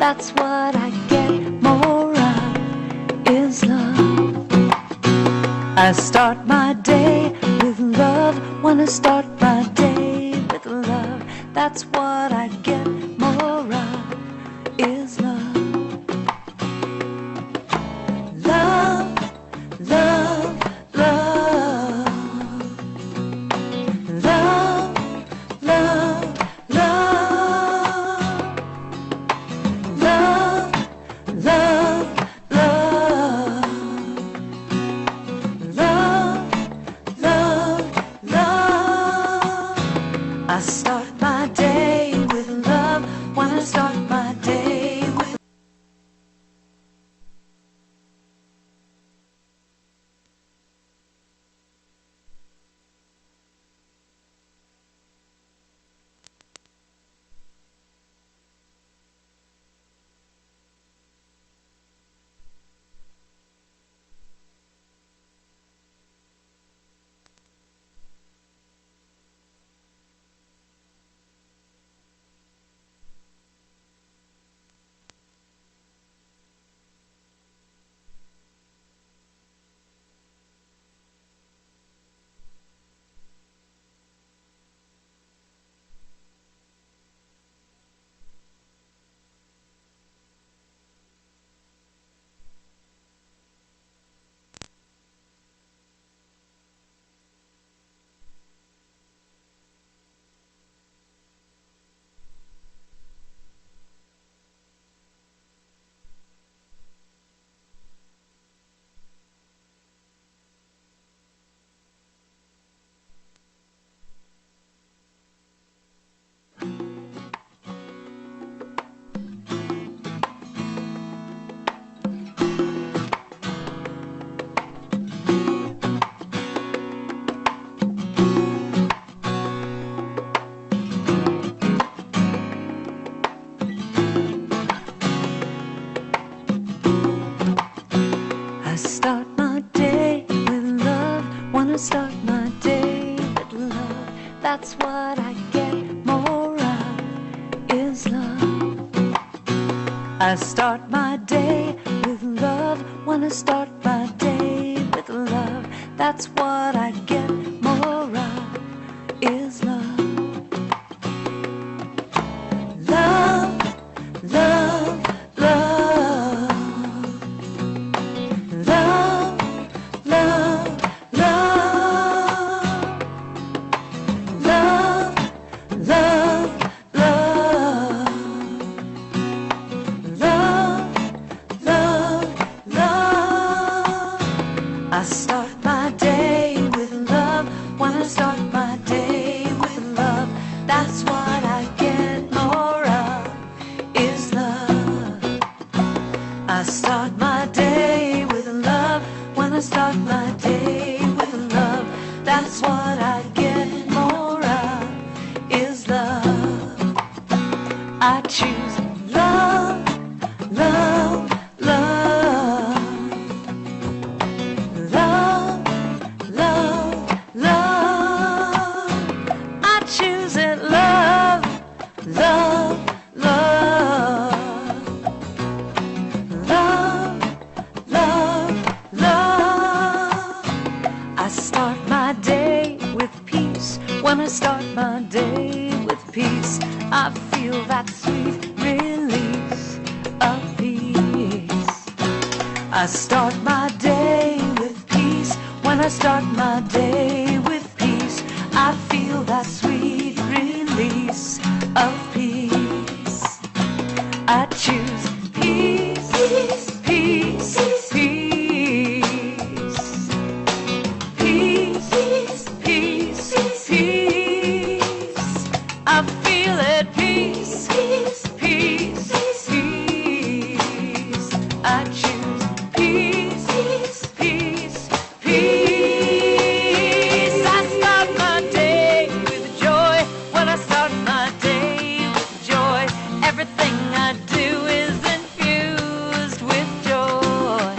that's what I get more of, is love. I start my day with love. When I start my day with love, that's what I get more of, is love. Love, love, love. Love, love, love. Love, love, love. Love, love, love. I start my day with love. When I start my day with I start my day with love. When I start my day with love, that's what I get more of, is love. I start my day with love. When I start my day with love, that's what I get more of, is love. Love, love, love. Love, love, love. Love, love, love. Love, love, love. I start my day with love. When I start my day with love, that's what I get more of, is love. I start my day with love. When I start my day with love, that's what I get more of, is love. I choose love, love, love. Love, love, love. I choose it, love, love, love. Love, love, love. I start my day with peace. When I start my day with peace, I feel that sweet release of peace. I start my day with peace. When I start my day with peace, I feel that sweet release of peace. I choose peace, peace, peace, peace. Peace, peace, peace, peace. I feel it, peace, peace, peace, peace. I choose peace, peace, peace, peace. I start my day with joy. When I start my day with joy, everything I do is infused with joy.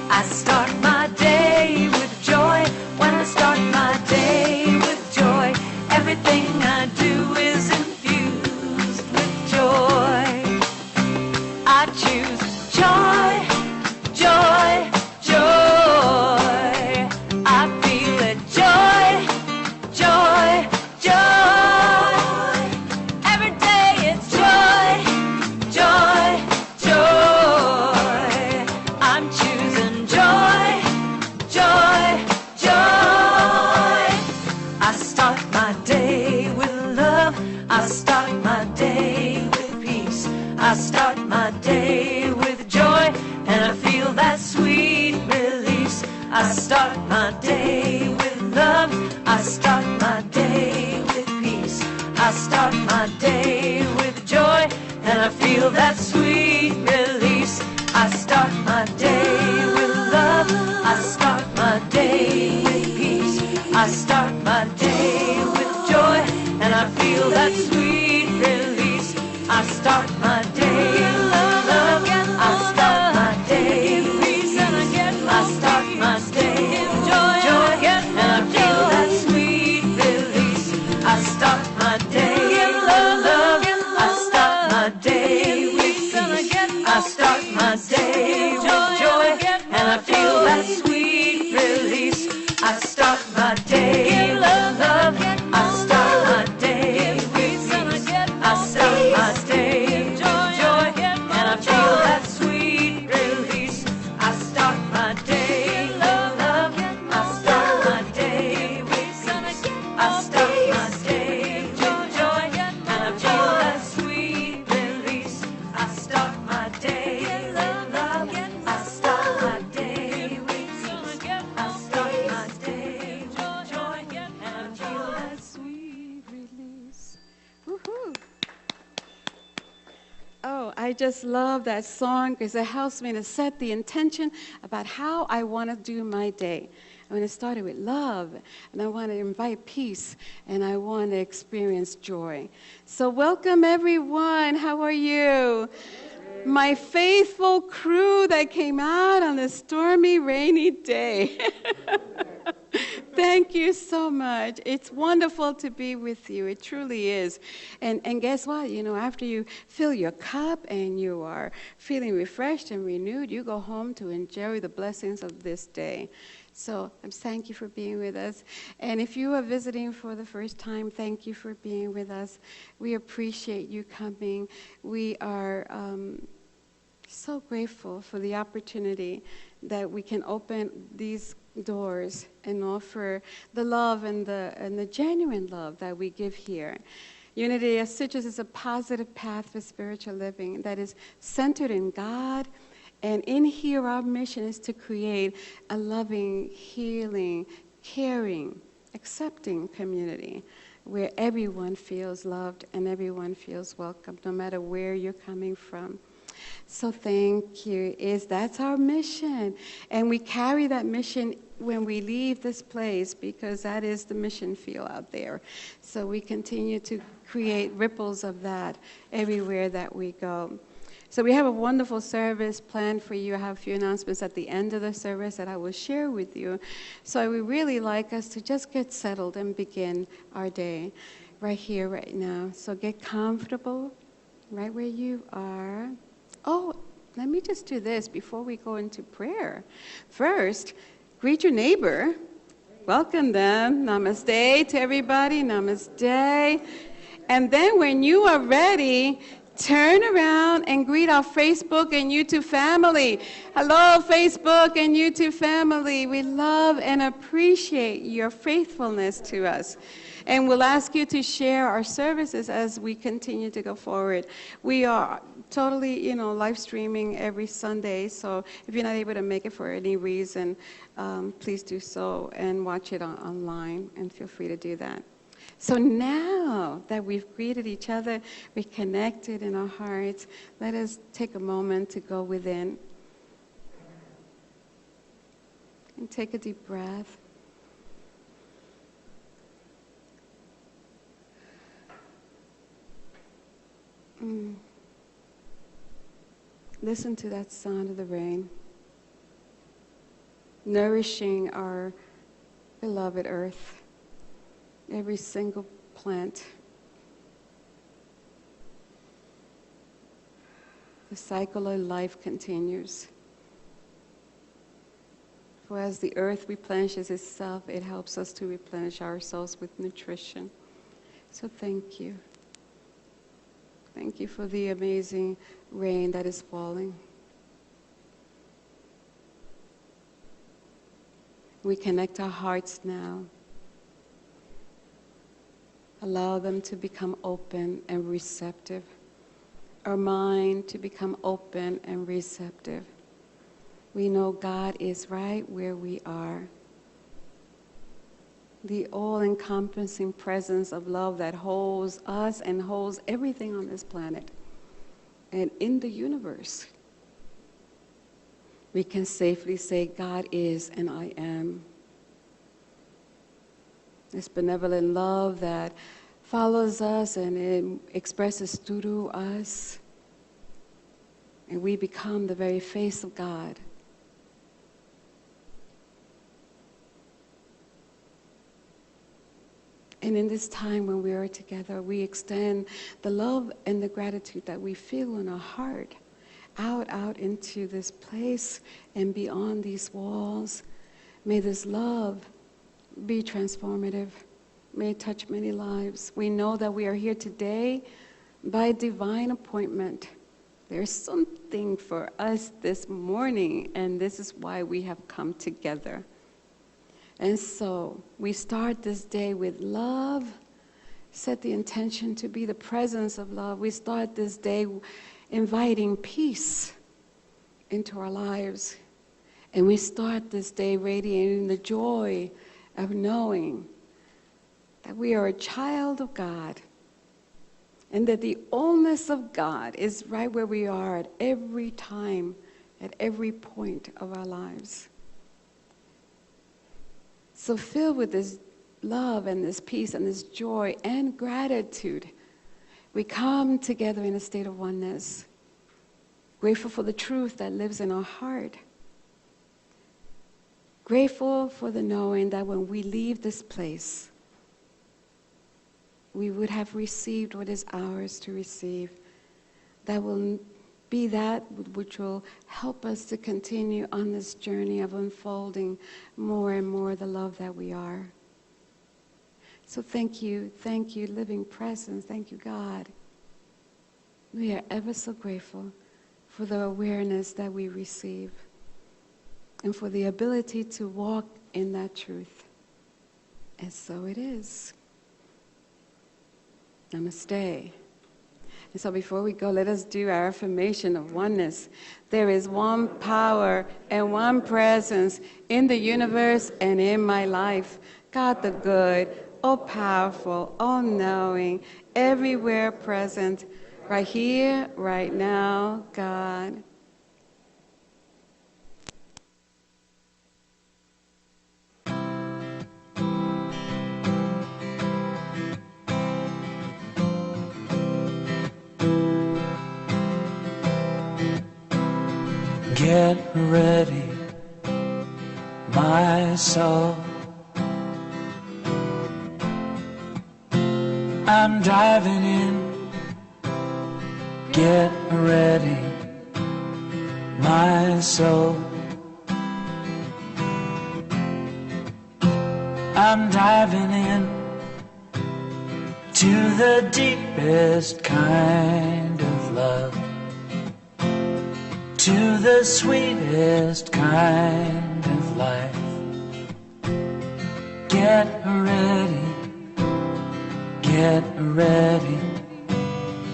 I start my day with joy. When I start my day with joy, everything I do is infused I start my day with peace. I start my day with joy, and I feel that sweet release. I start my day with love. I start my day with peace. I start my day with joy, and I feel that sweet release. I start my day with love. I start my day with peace. I start my day with joy, and I feel that sweet release. I start my day with love. I start my day with peace. I start my day with joy, and I feel that sweet release. I start my day with love. I start my day with peace. I start my day with joy, and I feel that sweet release. I start my day with love. I start my day with peace. I start my day with joy, and I feel that sweet release. I start my day with love. I start my day with peace. I start my day with joy, and I feel that sweet release. I start my day with love. I start my day with peace. I start my day with joy, and I feel that sweet release. Woohoo! Oh, I just love that song because it helps me to set the intention about how I want to do my day. I want to start it with love, and I want to invite peace, and I want to experience joy. So welcome, everyone. How are you? My faithful crew that came out on a stormy, rainy day. Thank you so much. It's wonderful to be with you. It truly is. And guess what? You know, after you fill your cup and you are feeling refreshed and renewed, you go home to enjoy the blessings of this day. So thank you for being with us. And if you are visiting for the first time, thank you for being with us. We appreciate you coming. We are so grateful for the opportunity that we can open these doors and offer the love and the genuine love that we give here. Unity as Citrus is a positive path for spiritual living that is centered in God. And in here, our mission is to create a loving, healing, caring, accepting community where everyone feels loved and everyone feels welcome, no matter where you're coming from. So thank you. That's our mission. And we carry that mission when we leave this place because that is the mission field out there. So we continue to create ripples of that everywhere that we go. So we have a wonderful service planned for you. I have a few announcements at the end of the service that I will share with you. So I would really like us to just get settled and begin our day right here, right now. So get comfortable right where you are. Oh, let me just do this before we go into prayer. First, greet your neighbor. Welcome them. Namaste to everybody. Namaste. And then when you are ready, turn around and greet our Facebook and YouTube family. Hello, Facebook and YouTube family. We love and appreciate your faithfulness to us. And we'll ask you to share our services as we continue to go forward. We are totally, live streaming every Sunday. So if you're not able to make it for any reason, please do so and watch it online, and feel free to do that. So now that we've greeted each other, we're connected in our hearts, let us take a moment to go within and take a deep breath. Listen to that sound of the rain, nourishing our beloved earth, every single plant. The cycle of life continues. For as the earth replenishes itself, it helps us to replenish ourselves with nutrition. So thank you. Thank you for the amazing rain that is falling. We connect our hearts now. Allow them to become open and receptive. Our mind to become open and receptive. We know God is right where we are. The all-encompassing presence of love that holds us and holds everything on this planet and in the universe. We can safely say, God is and I am. This benevolent love that follows us and it expresses through us. And we become the very face of God. And in this time when we are together, we extend the love and the gratitude that we feel in our heart out into this place and beyond these walls. May this love be transformative. May it touch many lives. We know that we are here today by divine appointment. There's something for us this morning, and this is why we have come together. And so we start this day with love, set the intention to be the presence of love. We start this day inviting peace into our lives. And we start this day radiating the joy of knowing that we are a child of God and that the allness of God is right where we are at every time, at every point of our lives. So filled with this love and this peace and this joy and gratitude, we come together in a state of oneness, grateful for the truth that lives in our heart, grateful for the knowing that when we leave this place, we would have received what is ours to receive. That will be that which will help us to continue on this journey of unfolding more and more the love that we are. So thank you, living presence, thank you, God. We are ever so grateful for the awareness that we receive and for the ability to walk in that truth. And so it is. Namaste. And so before we go, let us do our affirmation of oneness. There is one power and one presence in the universe and in my life. God the good, all powerful, all knowing, everywhere present, right here, right now, God. Get ready, my soul. I'm diving in. Get ready, my soul. I'm diving in to the deepest kind of love, to the sweetest kind of life. Get ready,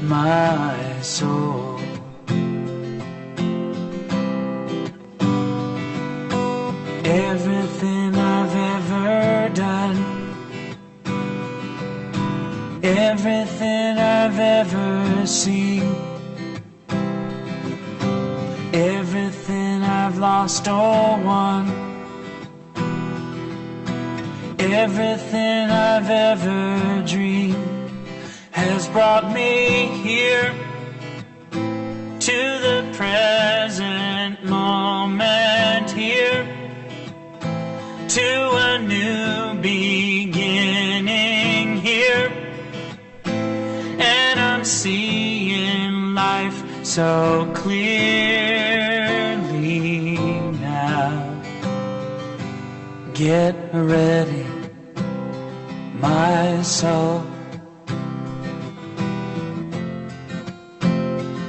my soul. Everything I've ever done, everything I've ever seen, everything I've lost or won, everything I've ever dreamed has brought me here to the present moment, here to a new beginning here. And I'm seeing life so clearly now. Get ready, my soul.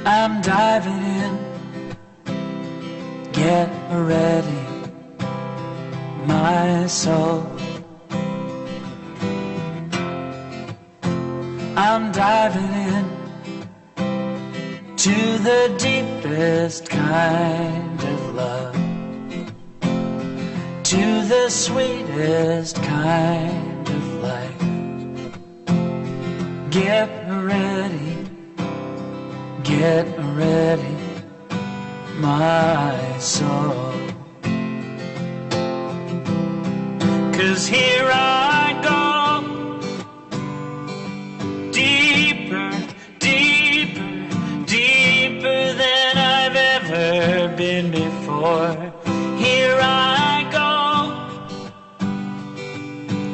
I'm diving in. Get ready, my soul. diving in to the deepest kind of love, to the sweetest kind of life. Get ready, my soul. 'Cause here I go, deeper, deeper, deeper than I've ever been before. Here I go,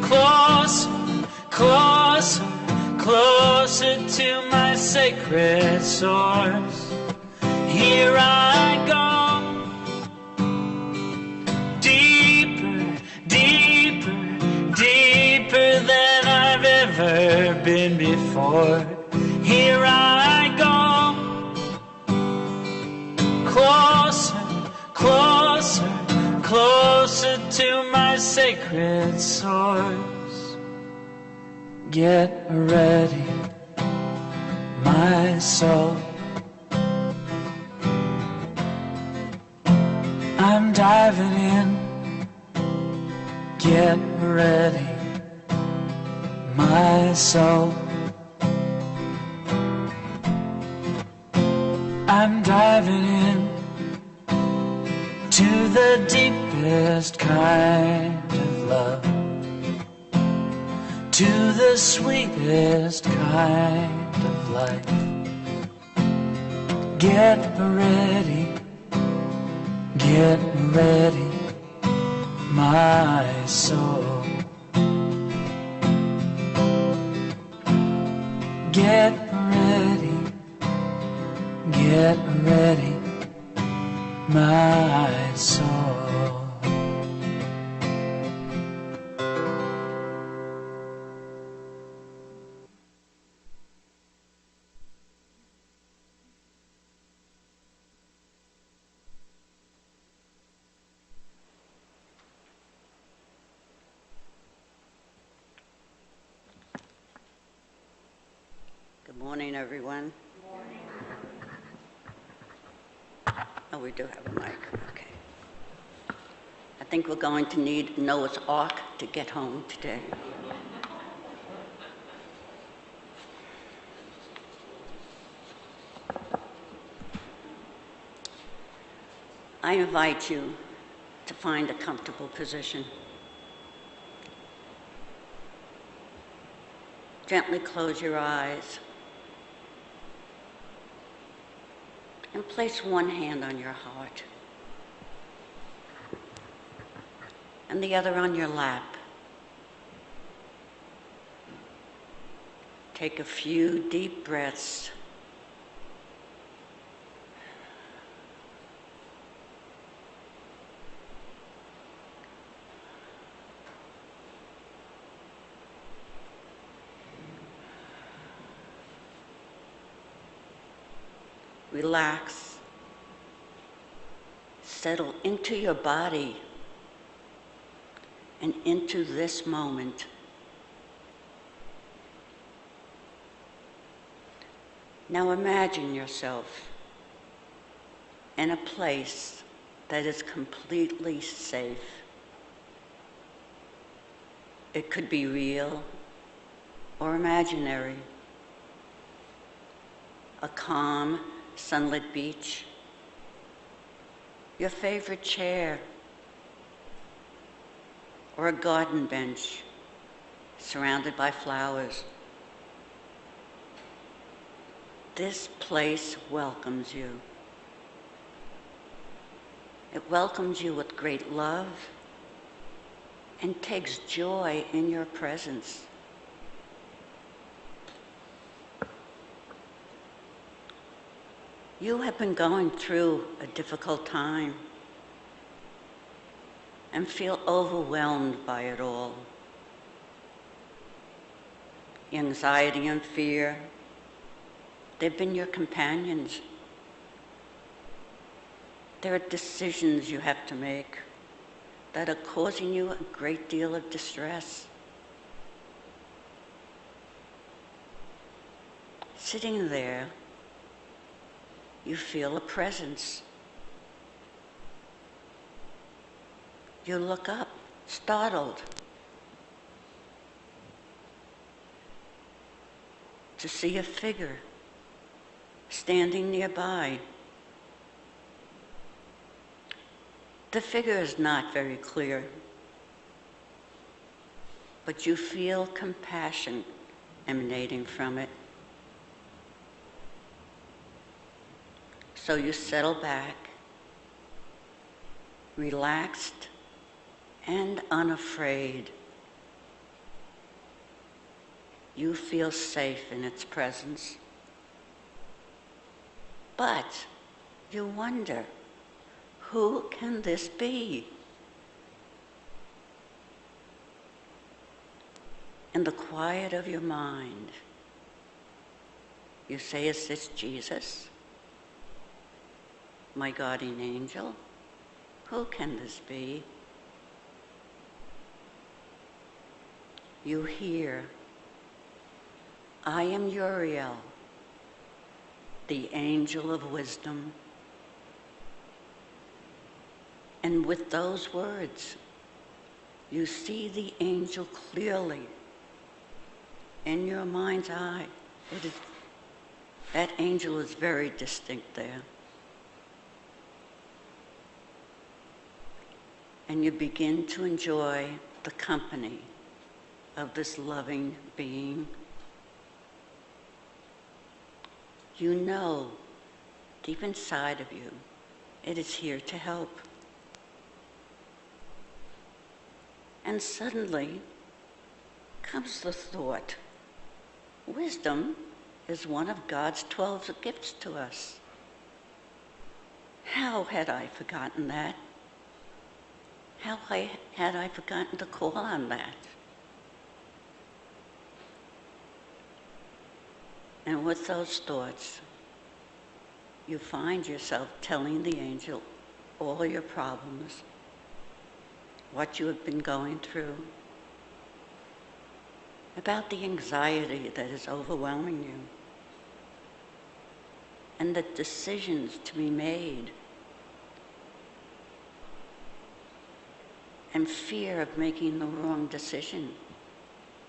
closer, closer, closer to my sacred source. Here I go, deeper, deeper, deeper than I've ever been before. Here I go, closer, closer, closer to my sacred source. Get ready, my soul. I'm diving in. Get ready, my soul. I'm diving in to the deepest kind of love, to the sweetest kind of life. Get ready, my soul. Get ready, my soul. Good morning, everyone. Good morning. Oh, we do have a mic. Okay. I think we're going to need Noah's Ark to get home today. I invite you to find a comfortable position. Gently close your eyes and place one hand on your heart and the other on your lap. Take a few deep breaths. Relax. Settle into your body and into this moment. Now imagine yourself in a place that is completely safe. It could be real or imaginary. A calm, sunlit beach, your favorite chair, or a garden bench surrounded by flowers. This place welcomes you. It welcomes you with great love and takes joy in your presence. You have been going through a difficult time and feel overwhelmed by it all. Anxiety and fear, they've been your companions. There are decisions you have to make that are causing you a great deal of distress. Sitting there, you feel a presence. You look up, startled, to see a figure standing nearby. The figure is not very clear, but you feel compassion emanating from it. So you settle back, relaxed and unafraid. You feel safe in its presence. But you wonder, who can this be? In the quiet of your mind, you say, is this Jesus? My guardian angel? Who can this be? You hear, I am Uriel, the angel of wisdom. And with those words, you see the angel clearly in your mind's eye. That angel is very distinct there. And you begin to enjoy the company of this loving being. You know, deep inside of you, it is here to help. And suddenly comes the thought, wisdom is one of God's 12 gifts to us. How had I forgotten that? How had I forgotten to call on that? And with those thoughts, you find yourself telling the angel all your problems, what you have been going through, about the anxiety that is overwhelming you, and the decisions to be made, and fear of making the wrong decision,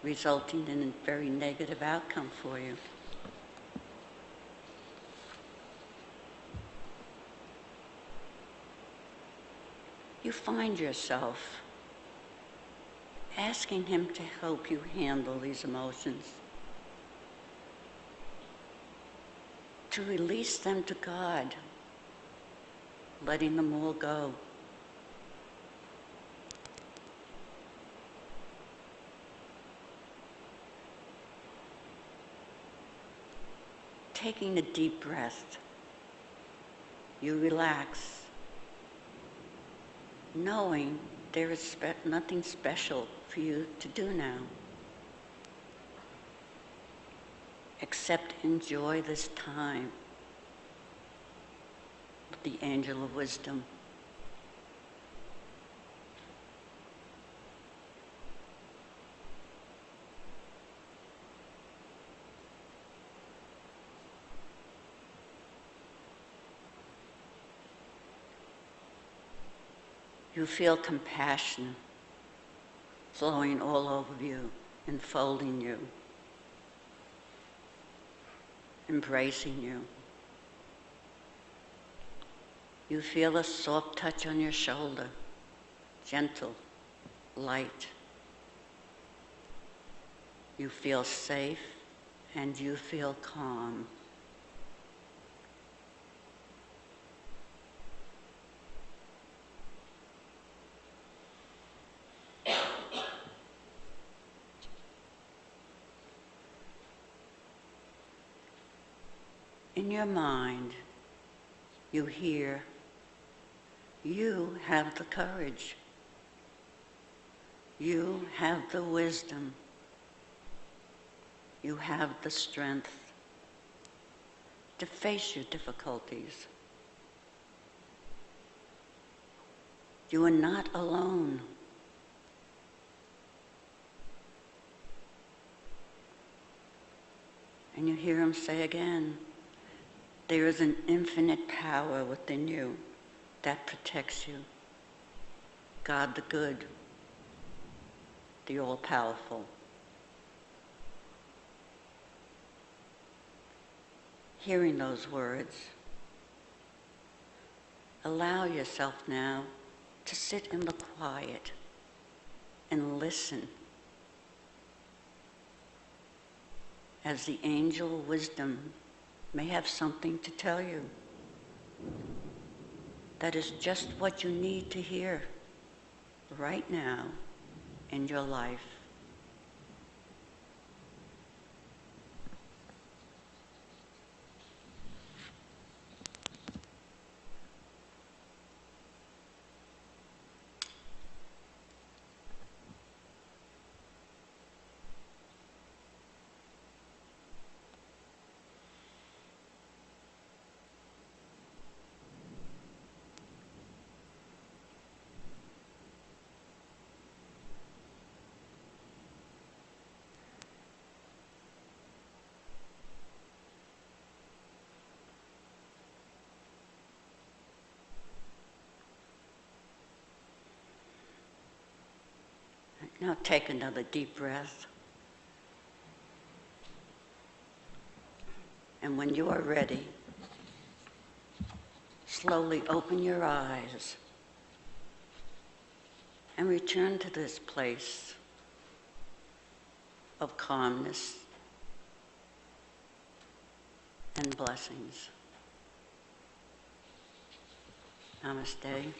resulting in a very negative outcome for you. You find yourself asking him to help you handle these emotions, to release them to God, letting them all go. Taking a deep breath, you relax, knowing there is nothing special for you to do now, except enjoy this time with the angel of wisdom. You feel compassion flowing all over you, enfolding you, embracing you. You feel a soft touch on your shoulder, gentle, light. You feel safe and you feel calm. In your mind, you hear, you have the courage. You have the wisdom. You have the strength to face your difficulties. You are not alone. And you hear him say again, there is an infinite power within you that protects you. God the good, the all-powerful. Hearing those words, allow yourself now to sit in the quiet and listen as the angel wisdom may have something to tell you that is just what you need to hear right now in your life. Now take another deep breath. And when you are ready, slowly open your eyes and return to this place of calmness and blessings. Namaste.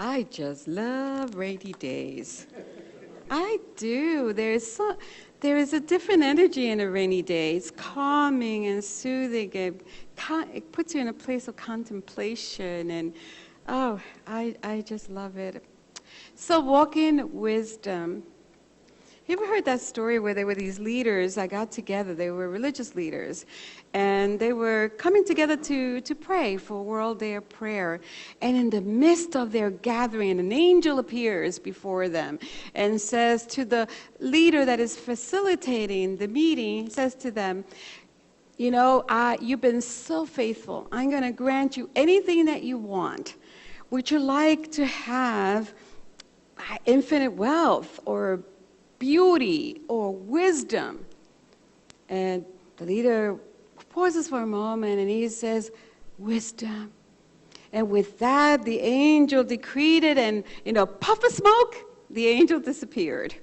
I just love rainy days. I do. There is a different energy in a rainy day. It's calming and soothing. It puts you in a place of contemplation, and oh, I just love it. So walk in wisdom. You ever heard that story where there were these leaders that got together? They were religious leaders, and they were coming together to pray for World Day of Prayer. And in the midst of their gathering, an angel appears before them and says to the leader that is facilitating the meeting, says to them, you know, you've been so faithful. I'm going to grant you anything that you want. Would you like to have infinite wealth or beauty or wisdom? And the leader pauses for a moment and he says, wisdom. And with that, the angel decreed it, and in a puff of smoke, the angel disappeared.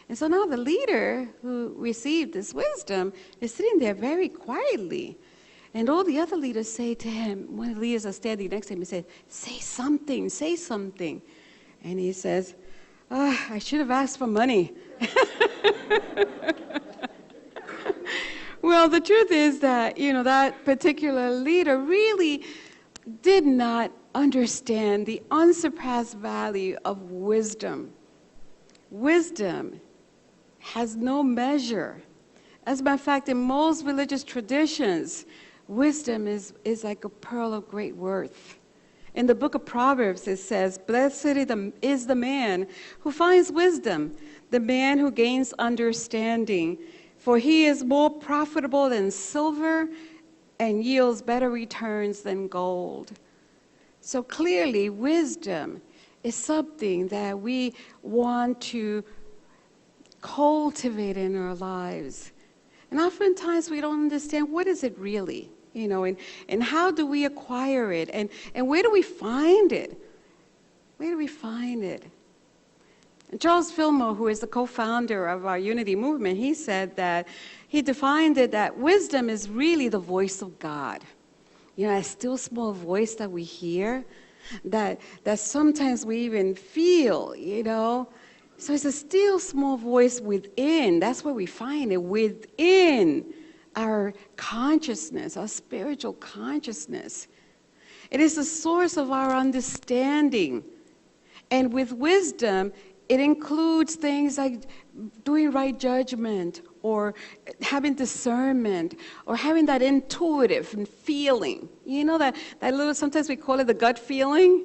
And so now the leader who received this wisdom is sitting there very quietly. And all the other leaders say to him, one of the leaders are standing next to him and says, say something, say something. And he says, I should have asked for money. Well, the truth is that, that particular leader really did not understand the unsurpassed value of wisdom. Wisdom has no measure. As a matter of fact, in most religious traditions, wisdom is like a pearl of great worth. In the book of Proverbs, it says, blessed is the man who finds wisdom, the man who gains understanding, for he is more profitable than silver and yields better returns than gold. So clearly, wisdom is something that we want to cultivate in our lives. And oftentimes we don't understand, what is it really? And how do we acquire it? And where do we find it? Where do we find it? And Charles Fillmore, who is the co-founder of our Unity movement, he said that he defined it that wisdom is really the voice of God. A still small voice that we hear, that sometimes we even feel, So it's a still small voice within. That's where we find it, within our consciousness, our spiritual consciousness. It is the source of our understanding. And with wisdom, it includes things like doing right judgment, or having discernment, or having that intuitive feeling. That little, sometimes we call it the gut feeling.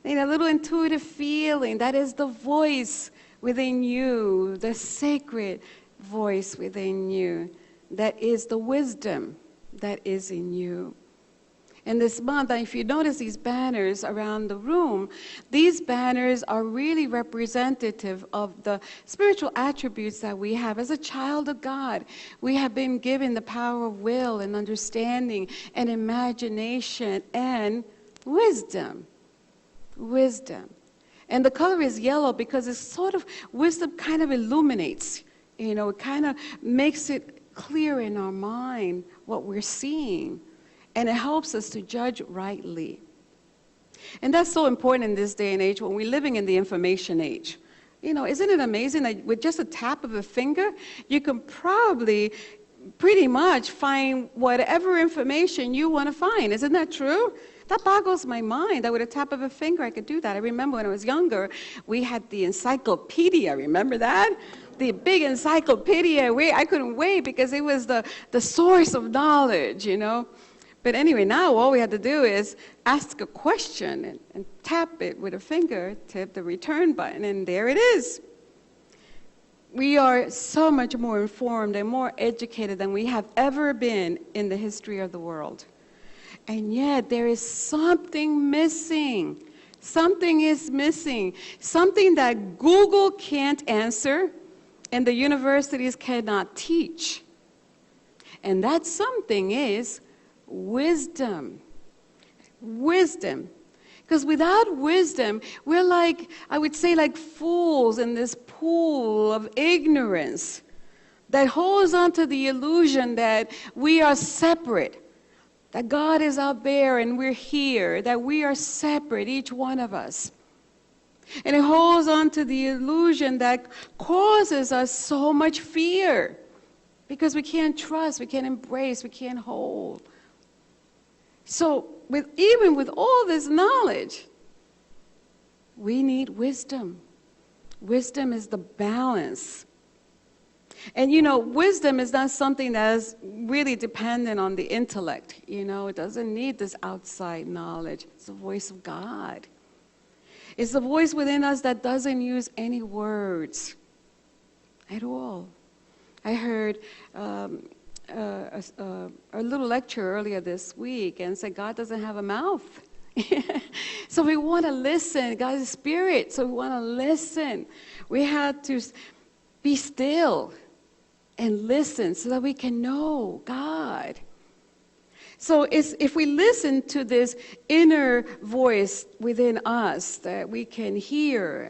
A little intuitive feeling, that is the voice within you, the sacred voice within you. That is the wisdom that is in you. And this month, if you notice these banners around the room, these banners are really representative of the spiritual attributes that we have. As a child of God, we have been given the power of will and understanding and imagination and wisdom. Wisdom. And the color is yellow because it's sort of, wisdom kind of illuminates, it kind of makes it clear in our mind what we're seeing. And it helps us to judge rightly. And that's so important in this day and age when we're living in the information age. Isn't it amazing that with just a tap of a finger, you can probably pretty much find whatever information you want to find. Isn't that true? That boggles my mind that with a tap of a finger I could do that. I remember when I was younger, we had the encyclopedia. Remember that? The big encyclopedia. I couldn't wait because it was the source of knowledge, But anyway, now all we had to do is ask a question and tap it with a finger, tap the return button, and there it is. We are so much more informed and more educated than we have ever been in the history of the world. And yet there is something missing. Something is missing. Something that Google can't answer and the universities cannot teach. And that something is wisdom. Wisdom. Because without wisdom, we're I would say like fools in this pool of ignorance that holds on to the illusion that we are separate, that God is out there and we're here, that we are separate, each one of us. And it holds on to the illusion that causes us so much fear because we can't trust, we can't embrace, we can't hold. So even with all this knowledge, we need wisdom. Wisdom is the balance. And wisdom is not something that is really dependent on the intellect. It doesn't need this outside knowledge. It's the voice of God. It's the voice within us that doesn't use any words at all. I heard a little lecture earlier this week and said God doesn't have a mouth. So we want to listen. God is spirit, so we want to listen. We have to be still and listen so that we can know God. So if we listen to this inner voice within us that we can hear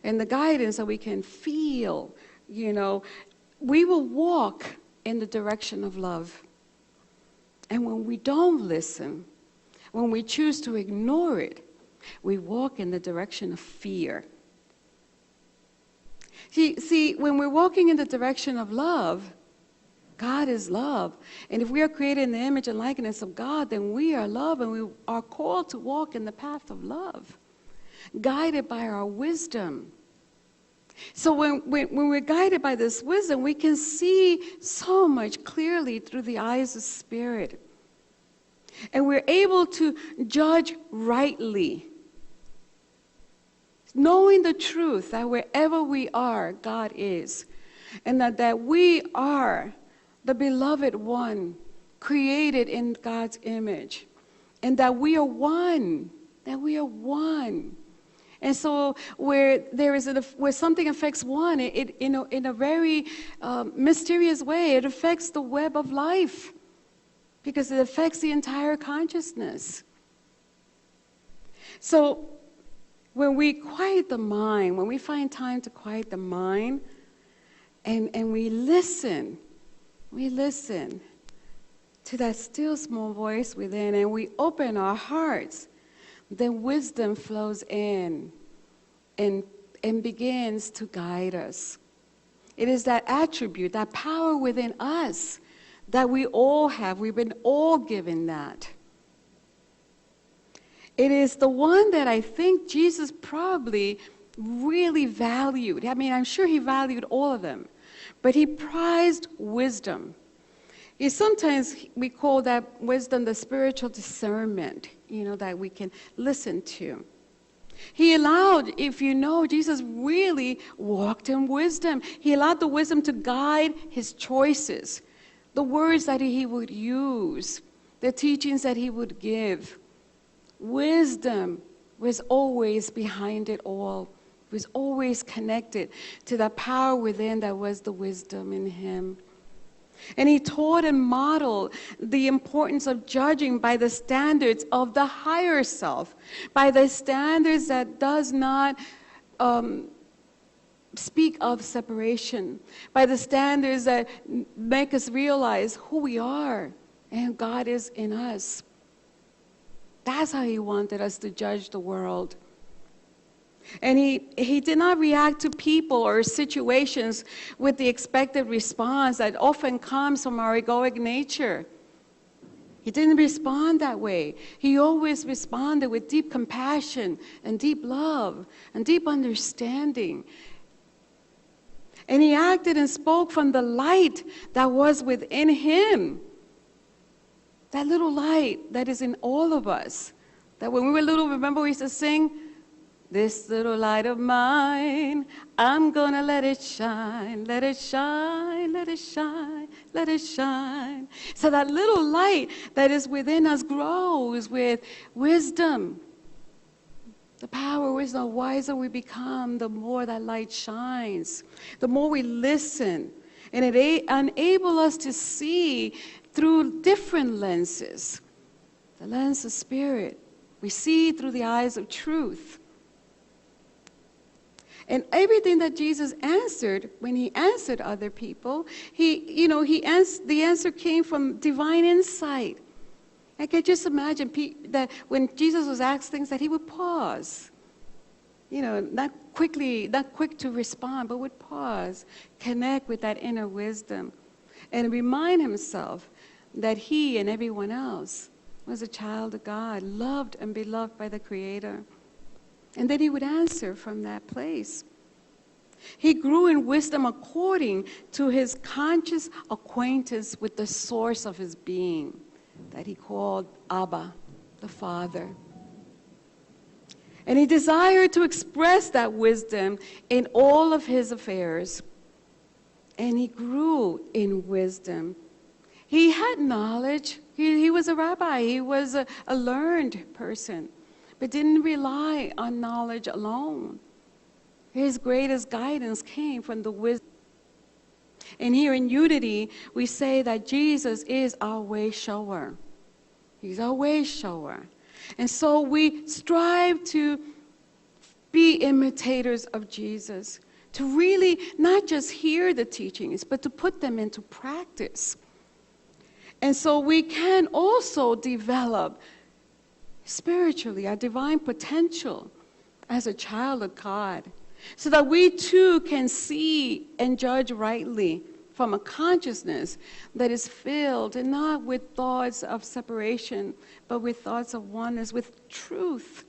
and the guidance that we can feel, you know, we will walk in the direction of love. And when we don't listen, when we choose to ignore it, we walk in the direction of fear. See, when we're walking in the direction of love, God is love. And if we are created in the image and likeness of God, then we are love, and we are called to walk in the path of love, guided by our wisdom. So when we're guided by this wisdom, we can see so much clearly through the eyes of spirit. And we're able to judge rightly, knowing the truth that wherever we are, God is. And that we are the beloved one, created in God's image. And that we are one. That we are one. And so where something affects one, it in a very mysterious way, it affects the web of life, because it affects the entire consciousness. So when we quiet the mind, when we find time to quiet the mind, and we listen to that still small voice within, and we open our hearts, then wisdom flows in and begins to guide us. It is that attribute, that power within us that we all have. We've been all given that. It is the one that I think Jesus probably really valued. I mean, I'm sure he valued all of them, but he prized wisdom. Sometimes we call that wisdom the spiritual discernment, that we can listen to. He allowed, if you know, Jesus really walked in wisdom. He allowed the wisdom to guide his choices, the words that he would use, the teachings that he would give. Wisdom was always behind it all. It was always connected to the power within that was the wisdom in him. And he taught and modeled the importance of judging by the standards of the higher self, by the standards that does not speak of separation, by the standards that make us realize who we are and God is in us. That's how he wanted us to judge the world. And he did not react to people or situations with the expected response that often comes from our egoic nature. He didn't respond that way. He always responded with deep compassion and deep love and deep understanding. And he acted and spoke from the light that was within him. That little light that is in all of us. That when we were little, remember we used to sing, "This little light of mine, I'm gonna let it shine, let it shine, let it shine, let it shine." So that little light that is within us grows with wisdom. The power of wisdom, the wiser we become, the more that light shines. The more we listen. And it enables us to see through different lenses. The lens of spirit. We see through the eyes of truth. And everything that Jesus answered, when he answered other people, the answer came from divine insight. I can just imagine that when Jesus was asked things, that he would pause. Not quick to respond, but would pause, connect with that inner wisdom, and remind himself that he and everyone else was a child of God, loved and beloved by the Creator. And then he would answer from that place. He grew in wisdom according to his conscious acquaintance with the source of his being, that he called Abba, the Father. And he desired to express that wisdom in all of his affairs. And he grew in wisdom. He had knowledge. He was a rabbi. He was a learned person, but didn't rely on knowledge alone. His greatest guidance came from the wisdom. And here in Unity, we say that Jesus is our way shower. He's our way shower. And so we strive to be imitators of Jesus, to really not just hear the teachings, but to put them into practice. And so we can also develop spiritually our divine potential as a child of God, so that we too can see and judge rightly from a consciousness that is filled and not with thoughts of separation, but with thoughts of oneness, with truth.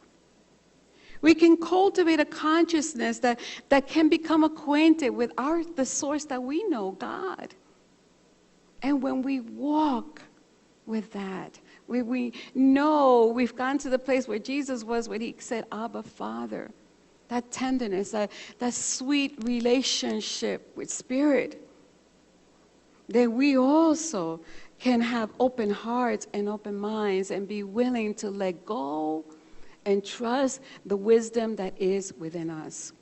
We can cultivate a consciousness that can become acquainted with the source that we know, God. And when we walk with that, we know we've gone to the place where Jesus was when he said, Abba, Father. That tenderness, that sweet relationship with Spirit. Then we also can have open hearts and open minds and be willing to let go and trust the wisdom that is within us.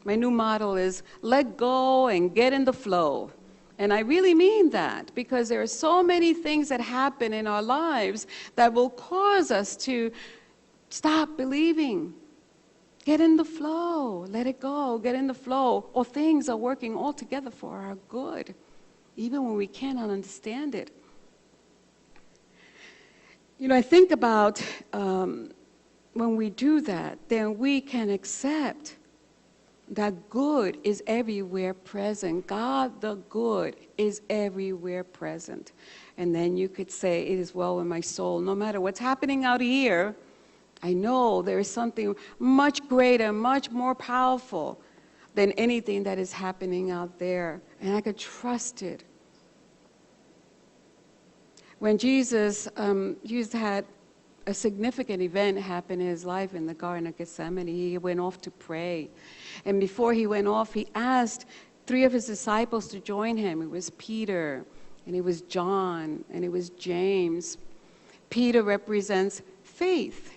My new motto is let go and get in the flow. And I really mean that, because there are so many things that happen in our lives that will cause us to stop believing. Get in the flow. Let it go. Get in the flow. Or things are working all together for our good, even when we cannot understand it. You know, I think about when we do that, then we can accept that good is everywhere present. God the good is everywhere present. And then you could say, it is well with my soul. No matter what's happening out here, I know there is something much greater, much more powerful than anything that is happening out there. And I could trust it. When Jesus had a significant event happen in his life in the Garden of Gethsemane, he went off to pray. And before he went off, he asked 3 of his disciples to join him. It was Peter, and it was John, and it was James. Peter represents faith,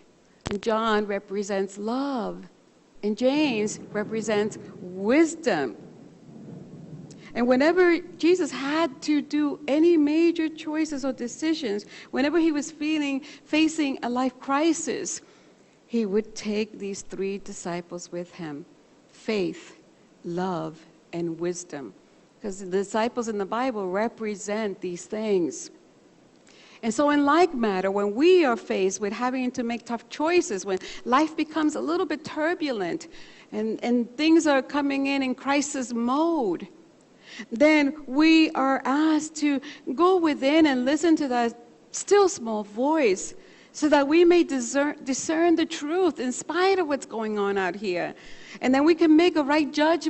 and John represents love, and James represents wisdom. And whenever Jesus had to do any major choices or decisions, whenever he was facing a life crisis, he would take these 3 disciples with him: faith, love, and wisdom. Because the disciples in the Bible represent these things. And so in like matter, when we are faced with having to make tough choices, when life becomes a little bit turbulent and things are coming in crisis mode, then we are asked to go within and listen to that still small voice, so that we may discern the truth in spite of what's going on out here. And then we can make a right judgment